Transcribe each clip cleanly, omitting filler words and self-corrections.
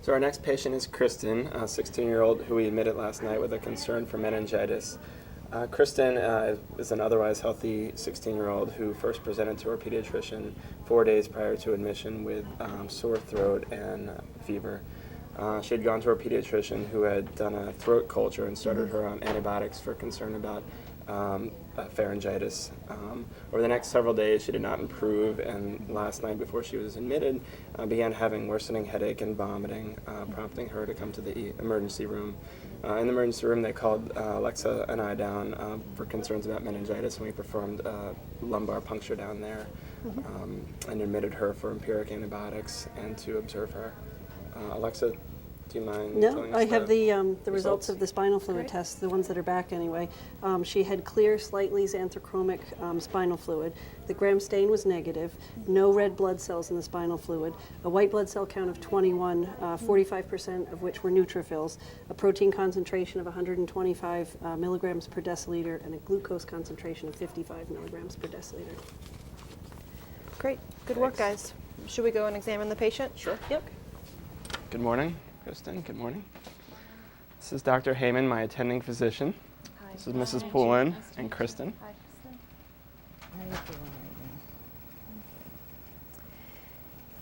So our next patient is Kristen, a 16-year-old who we admitted last night with a concern for meningitis. Kristen is an otherwise healthy 16-year-old who first presented to our pediatrician 4 days prior to admission with sore throat and fever. She had gone to her pediatrician who had done a throat culture and started her on antibiotics for concern about pharyngitis. Over the next several days, she did not improve, and last night before she was admitted, began having worsening headache and vomiting, prompting her to come to the emergency room. In the emergency room, they called Alexa and I down for concerns about meningitis, and we performed lumbar puncture down there and admitted her for empiric antibiotics and to observe her. Alexa, do you mind telling us I have the results of the spinal fluid Great. test, the ones that are back anyway. She had clear, slightly xanthochromic spinal fluid. The gram stain was negative, no red blood cells in the spinal fluid, a white blood cell count of 21, 45% of which were neutrophils, a protein concentration of 125 milligrams per deciliter, and a glucose concentration of 55 milligrams per deciliter. Great. Good work, guys. Should we go and examine the patient? Sure. Yep. Good morning, Kristen. Good morning. This is Dr. Heyman, my attending physician. Hi. This is Mrs. Poulin and Kristen. Hi, Kristen. How you doing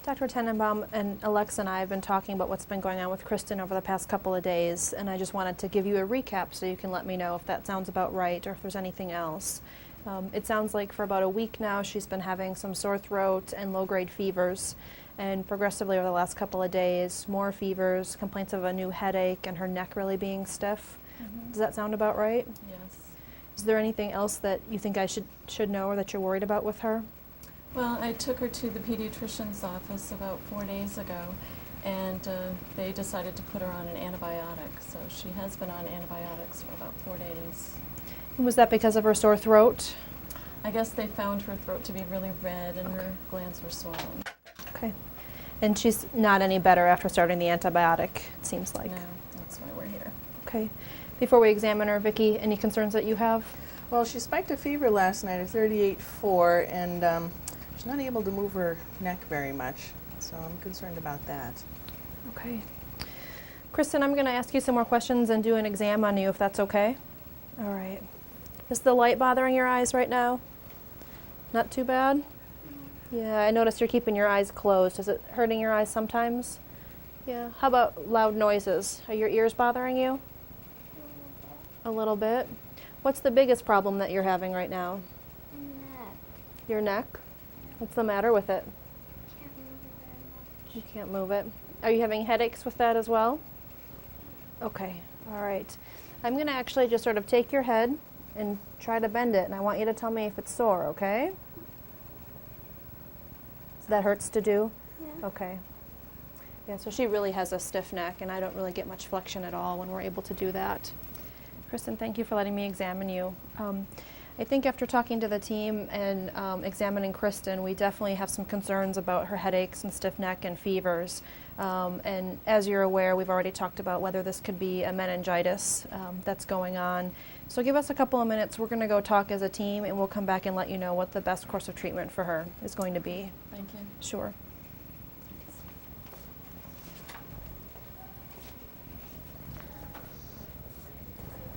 right Dr. Tenenbaum and Alexa and I have been talking about what's been going on with Kristen over the past couple of days, and I just wanted to give you a recap so you can let me know if that sounds about right or if there's anything else. It sounds like for about a week now she's been having some sore throat and low-grade fevers, and progressively over the last couple of days, more fevers, complaints of a new headache, and her neck really being stiff. Does that sound about right? Yes. Is there anything else that you think I should know or that you're worried about with her? Well, I took her to the pediatrician's office about 4 days ago, and they decided to put her on an antibiotic. So she has been on antibiotics for about 4 days. Was that because of her sore throat? I guess they found her throat to be really red and her glands were swollen. Okay. And she's not any better after starting the antibiotic, it seems like. No, that's why we're here. Okay. Before we examine her, Vicki, any concerns that you have? Well, she spiked a fever last night of 38.4, and she's not able to move her neck very much, so I'm concerned about that. Okay. Kristen, I'm going to ask you some more questions and do an exam on you if that's okay. All right. Is the light bothering your eyes right now? Not too bad? Yeah, I noticed you're keeping your eyes closed. Is it hurting your eyes sometimes? Yeah. How about loud noises? Are your ears bothering you? A little bit. What's the biggest problem that you're having right now? Neck. Your neck? What's the matter with it? Can't move it very much. You can't move it. Are you having headaches with that as well? Okay, all right. I'm going to actually just sort of take your head and try to bend it, and I want you to tell me if it's sore, okay? So that hurts to do? Yeah. Okay. Yeah, so she really has a stiff neck, and I don't really get much flexion at all when we're able to do that. Kristen, thank you for letting me examine you. I think after talking to the team and examining Kristen, we definitely have some concerns about her headaches and stiff neck and fevers. And as you're aware, we've already talked about whether this could be a meningitis that's going on. So give us a couple of minutes. We're going to go talk as a team, and we'll come back and let you know what the best course of treatment for her is going to be. Thank you. Sure.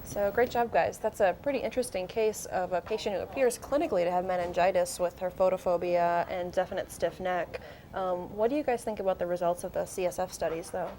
So great job, guys. That's a pretty interesting case of a patient who appears clinically to have meningitis with her photophobia and definite stiff neck. What do you guys think about the results of the CSF studies, though?